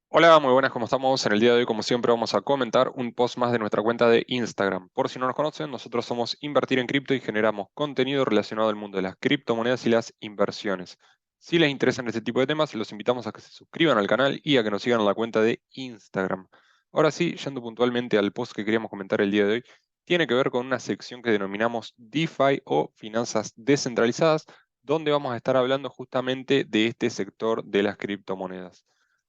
Hola, muy buenas, ¿cómo estamos? En el día de hoy, como siempre, vamos a comentar un post más de nuestra cuenta de Instagram. Por si no nos conocen, nosotros somos Invertir en Cripto y generamos contenido relacionado al mundo de las criptomonedas y las inversiones. Si les interesan este tipo de temas, los invitamos a que se suscriban al canal y a que nos sigan en la cuenta de Instagram. Ahora sí, yendo puntualmente al post que queríamos comentar el día de hoy, tiene que ver con una sección que denominamos DeFi o finanzas descentralizadas, donde vamos a estar hablando justamente de este sector de las criptomonedas.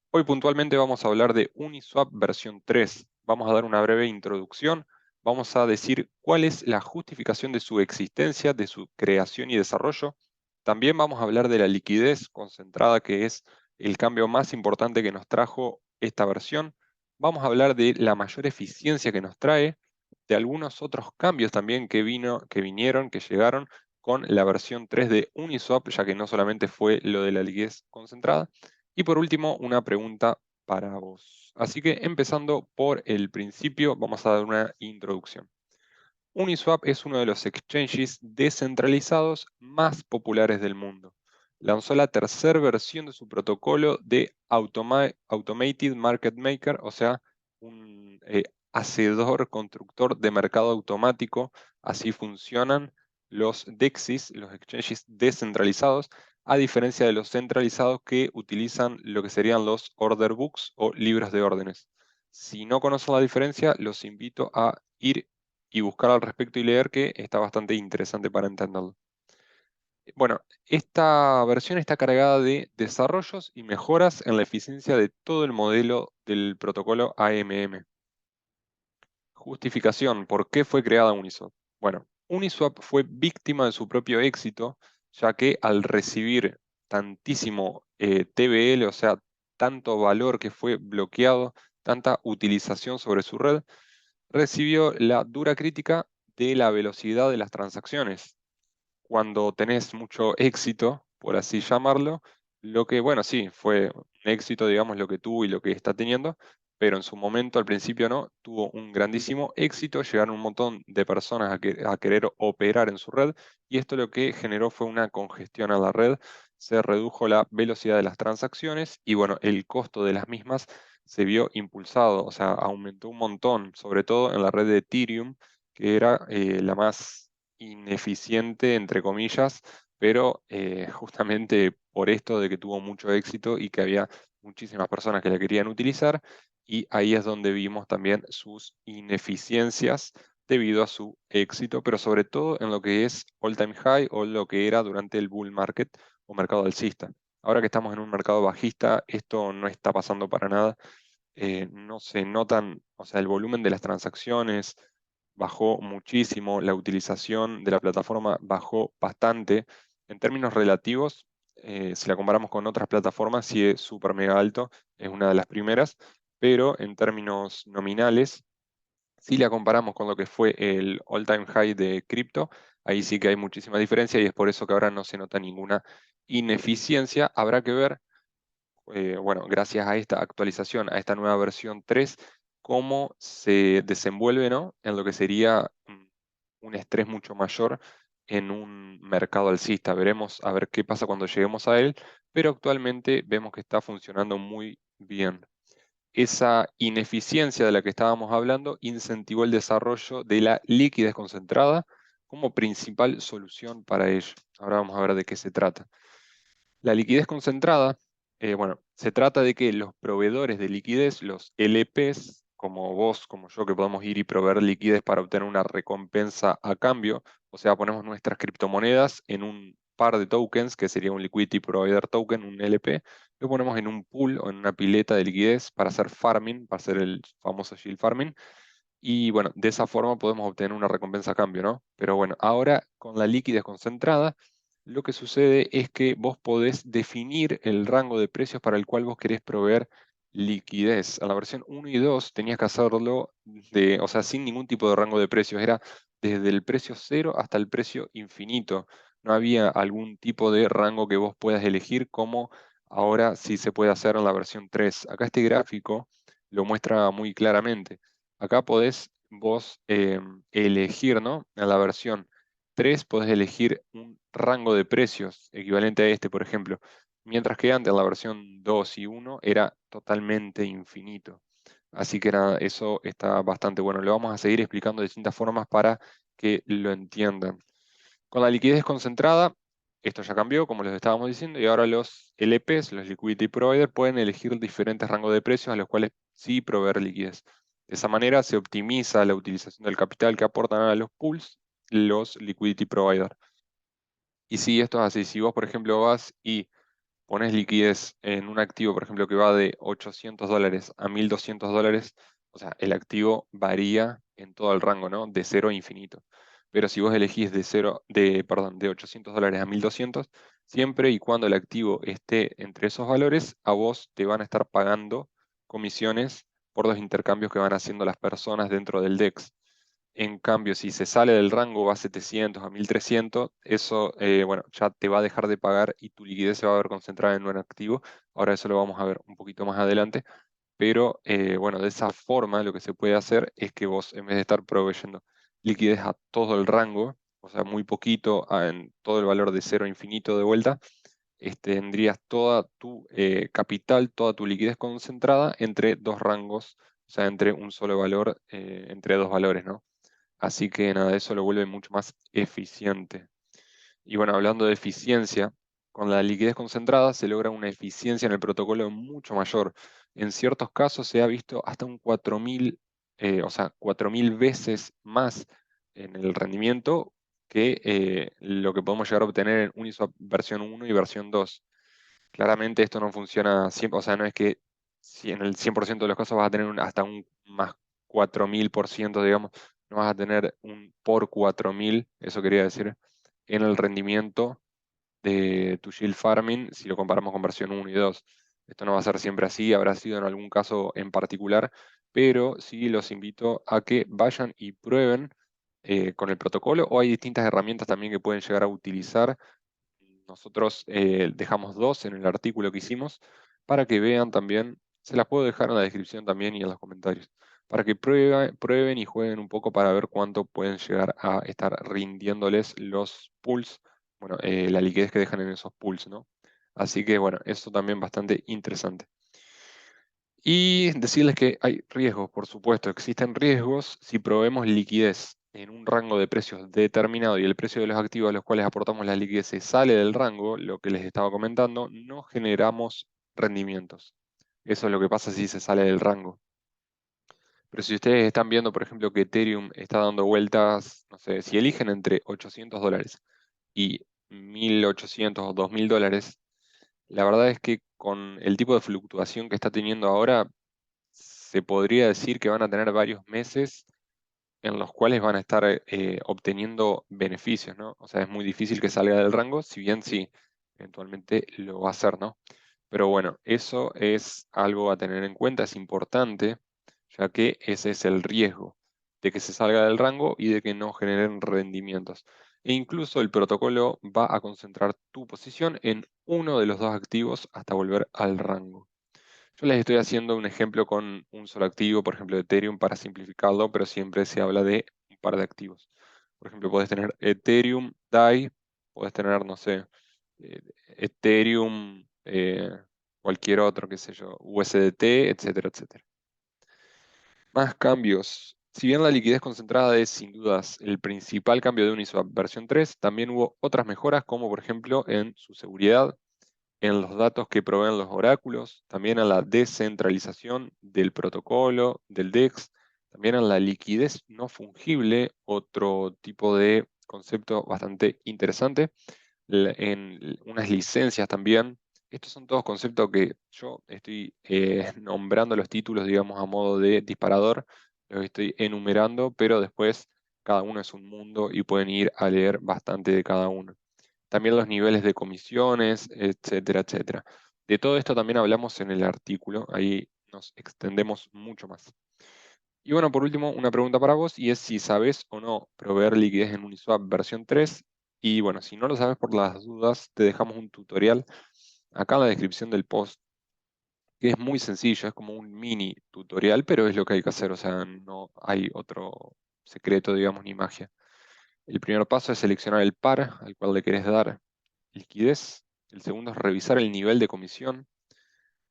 Hoy puntualmente vamos a hablar de Uniswap versión 3. Vamos a dar una breve introducción. Vamos a decir cuál es la justificación de su existencia, de su creación y desarrollo. También vamos a hablar de la liquidez concentrada, que es el cambio más importante que nos trajo esta versión. Vamos a hablar de la mayor eficiencia que nos trae, de algunos otros cambios también que vinieron, que llegaron con la versión 3 de Uniswap, ya que no solamente fue lo de la liquidez concentrada. Y por último, una pregunta para vos. Así que empezando por el principio, vamos a dar una introducción. Uniswap es uno de los exchanges descentralizados más populares del mundo. Lanzó la tercera versión de su protocolo de Automated Market Maker, o sea, un hacedor, constructor de mercado automático. Así funcionan los DEXs, los exchanges descentralizados, a diferencia de los centralizados que utilizan lo que serían los order books o libros de órdenes. Si no conocen la diferencia, los invito a ir y buscar al respecto y leer, que está bastante interesante para entenderlo. Bueno, esta versión está cargada de desarrollos y mejoras en la eficiencia de todo el modelo del protocolo AMM. Justificación: ¿por qué fue creada Uniswap? Bueno, Uniswap fue víctima de su propio éxito, ya que al recibir tantísimo TVL, o sea, tanto valor que fue bloqueado, tanta utilización sobre su red, recibió la dura crítica de la velocidad de las transacciones. Cuando tenés mucho éxito, por así llamarlo, lo que, bueno, sí, fue un éxito, digamos, lo que tuvo y lo que está teniendo, pero en su momento, al principio no, tuvo un grandísimo éxito, llegaron un montón de personas a querer operar en su red, y esto lo que generó fue una congestión a la red. Se redujo la velocidad de las transacciones y, bueno, el costo de las mismas se vio impulsado, o sea, aumentó un montón, sobre todo en la red de Ethereum, que era la más ineficiente, entre comillas, pero justamente por esto de que tuvo mucho éxito y que había muchísimas personas que la querían utilizar, y ahí es donde vimos también sus ineficiencias debido a su éxito, pero sobre todo en lo que es all-time high o lo que era durante el bull market o mercado alcista. Ahora que estamos en un mercado bajista, esto no está pasando para nada. No se notan, o sea, el volumen de las transacciones bajó muchísimo, la utilización de la plataforma bajó bastante. En términos relativos, si la comparamos con otras plataformas, sí es súper mega alto, es una de las primeras, pero en términos nominales, si la comparamos con lo que fue el all-time high de cripto, ahí sí que hay muchísima diferencia y es por eso que ahora no se nota ninguna ineficiencia. Habrá que ver, bueno, gracias a esta actualización, a esta nueva versión 3, cómo se desenvuelve, ¿no?, en lo que sería un estrés mucho mayor en un mercado alcista. Veremos a ver qué pasa cuando lleguemos a él, pero actualmente vemos que está funcionando muy bien. Esa ineficiencia de la que estábamos hablando incentivó el desarrollo de la liquidez concentrada como principal solución para ello. Ahora vamos a ver de qué se trata. La liquidez concentrada, bueno, se trata de que los proveedores de liquidez, los LPs, como vos, como yo, que podemos ir y proveer liquidez para obtener una recompensa a cambio, o sea, ponemos nuestras criptomonedas en un par de tokens, que sería un Liquidity Provider Token, un LP, lo ponemos en un pool o en una pileta de liquidez para hacer farming, para hacer el famoso yield farming, y bueno, de esa forma podemos obtener una recompensa a cambio, ¿no? Pero bueno, ahora con la liquidez concentrada, lo que sucede es que vos podés definir el rango de precios para el cual vos querés proveer liquidez. En la versión 1 y 2 tenías que hacerlo o sea, sin ningún tipo de rango de precios. Era desde el precio cero hasta el precio infinito. No había algún tipo de rango que vos puedas elegir, como ahora sí se puede hacer en la versión 3. Acá este gráfico lo muestra muy claramente. Acá podés vos elegir, ¿no? En la versión 3 podés elegir un rango de precios equivalente a este, por ejemplo. Mientras que antes en la versión 2 y 1 era totalmente infinito. Así que nada, eso está bastante bueno. Lo vamos a seguir explicando de distintas formas para que lo entiendan. Con la liquidez concentrada, esto ya cambió, como les estábamos diciendo, y ahora los LPs, los Liquidity Provider, pueden elegir diferentes rangos de precios a los cuales sí proveer liquidez. De esa manera se optimiza la utilización del capital que aportan a los pools los Liquidity Provider. Y si esto es así, si vos, por ejemplo, vas y pones liquidez en un activo, por ejemplo, que va de $800 a $1.200, o sea, el activo varía en todo el rango, ¿no? De cero a infinito. Pero si vos elegís perdón, de $800 a 1.200, siempre y cuando el activo esté entre esos valores, a vos te van a estar pagando comisiones por los intercambios que van haciendo las personas dentro del DEX. En cambio, si se sale del rango, va a 700, a 1300, eso, bueno, ya te va a dejar de pagar y tu liquidez se va a ver concentrada en un activo. Ahora eso lo vamos a ver un poquito más adelante. Pero, bueno, de esa forma lo que se puede hacer es que vos, en vez de estar proveyendo liquidez a todo el rango, o sea, muy poquito, en todo el valor de cero a infinito de vuelta, tendrías toda tu capital, toda tu liquidez concentrada entre dos rangos, o sea, entre un solo valor, entre dos valores, ¿no? Así que nada, eso lo vuelve mucho más eficiente. Y bueno, hablando de eficiencia, con la liquidez concentrada se logra una eficiencia en el protocolo mucho mayor. En ciertos casos se ha visto hasta un 4000, o sea, 4000 veces más en el rendimiento que lo que podemos llegar a obtener en Uniswap versión 1 y versión 2. Claramente esto no funciona siempre, o sea, no es que si en el 100% de los casos vas a tener hasta un más 4000%, digamos, no vas a tener un por 4000, eso quería decir, en el rendimiento de tu yield farming si lo comparamos con versión 1 y 2. Esto no va a ser siempre así, habrá sido en algún caso en particular, pero sí los invito a que vayan y prueben con el protocolo, o hay distintas herramientas también que pueden llegar a utilizar. Nosotros dejamos dos en el artículo que hicimos para que vean también, se las puedo dejar en la descripción también y en los comentarios, para que prueben y jueguen un poco para ver cuánto pueden llegar a estar rindiéndoles los pools, bueno, la liquidez que dejan en esos pools, ¿no? Así que bueno, eso también bastante interesante. Y decirles que hay riesgos, por supuesto, existen riesgos si proveemos liquidez en un rango de precios determinado y el precio de los activos a los cuales aportamos la liquidez se sale del rango, lo que les estaba comentando, no generamos rendimientos. Eso es lo que pasa si se sale del rango. Pero si ustedes están viendo, por ejemplo, que Ethereum está dando vueltas, no sé, si eligen entre $800 y 1.800 o $2.000, la verdad es que con el tipo de fluctuación que está teniendo ahora, se podría decir que van a tener varios meses en los cuales van a estar obteniendo beneficios, ¿no? O sea, es muy difícil que salga del rango, si bien sí, eventualmente lo va a hacer, ¿no? Pero bueno, eso es algo a tener en cuenta, es importante, ya que ese es el riesgo de que se salga del rango y de que no generen rendimientos. E incluso el protocolo va a concentrar tu posición en uno de los dos activos hasta volver al rango. Yo les estoy haciendo un ejemplo con un solo activo, por ejemplo, Ethereum, para simplificarlo, pero siempre se habla de un par de activos. Por ejemplo, puedes tener Ethereum, DAI, puedes tener, no sé, Ethereum, cualquier otro, qué sé yo, USDT, etcétera, etcétera. Más cambios. Si bien la liquidez concentrada es sin dudas el principal cambio de Uniswap versión 3, también hubo otras mejoras, como por ejemplo en su seguridad, en los datos que proveen los oráculos, también en la descentralización del protocolo, del DEX, también en la liquidez no fungible, otro tipo de concepto bastante interesante, en unas licencias también. Estos son todos conceptos que yo estoy nombrando los títulos, digamos, a modo de disparador, los estoy enumerando, pero después cada uno es un mundo y pueden ir a leer bastante de cada uno. También los niveles de comisiones, etcétera, etcétera. De todo esto también hablamos en el artículo, ahí nos extendemos mucho más. Y bueno, por último, una pregunta para vos, y es si sabes o no proveer liquidez en Uniswap versión 3. Y bueno, si no lo sabes por las dudas, te dejamos un tutorial acá en la descripción del post, que es muy sencillo, es como un mini tutorial, pero es lo que hay que hacer, o sea, no hay otro secreto, digamos, ni magia. El primer paso es seleccionar el par al cual le querés dar liquidez. El segundo es revisar el nivel de comisión,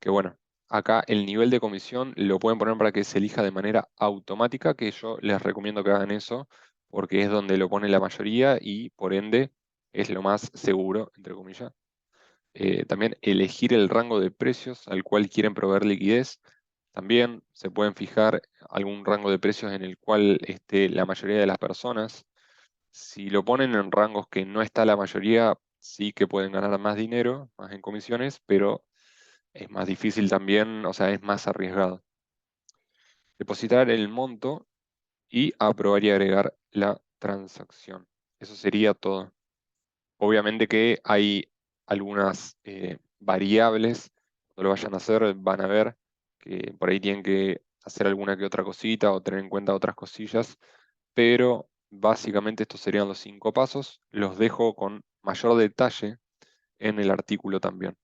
que bueno, Acá el nivel de comisión lo pueden poner para que se elija de manera automática, que yo les recomiendo que hagan eso, porque es donde lo pone la mayoría y por ende es lo más seguro, entre comillas. También elegir el rango de precios al cual quieren proveer liquidez. También se pueden fijar algún rango de precios en el cual esté la mayoría de las personas. Si lo ponen en rangos que no está la mayoría, sí que pueden ganar más dinero, más en comisiones, pero es más difícil también, o sea, es más arriesgado. Depositar el monto y aprobar y agregar la transacción. Eso sería todo. Obviamente que hay algunas variables, cuando lo vayan a hacer, van a ver que por ahí tienen que hacer alguna que otra cosita o tener en cuenta otras cosillas, pero básicamente estos serían los 5 pasos. Los dejo con mayor detalle en el artículo también.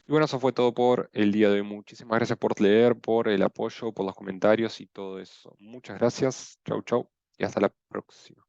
Y bueno, eso fue todo por el día de hoy. Muchísimas gracias por leer, por el apoyo, por los comentarios y todo eso. Muchas gracias. Chau, chau. Y hasta la próxima.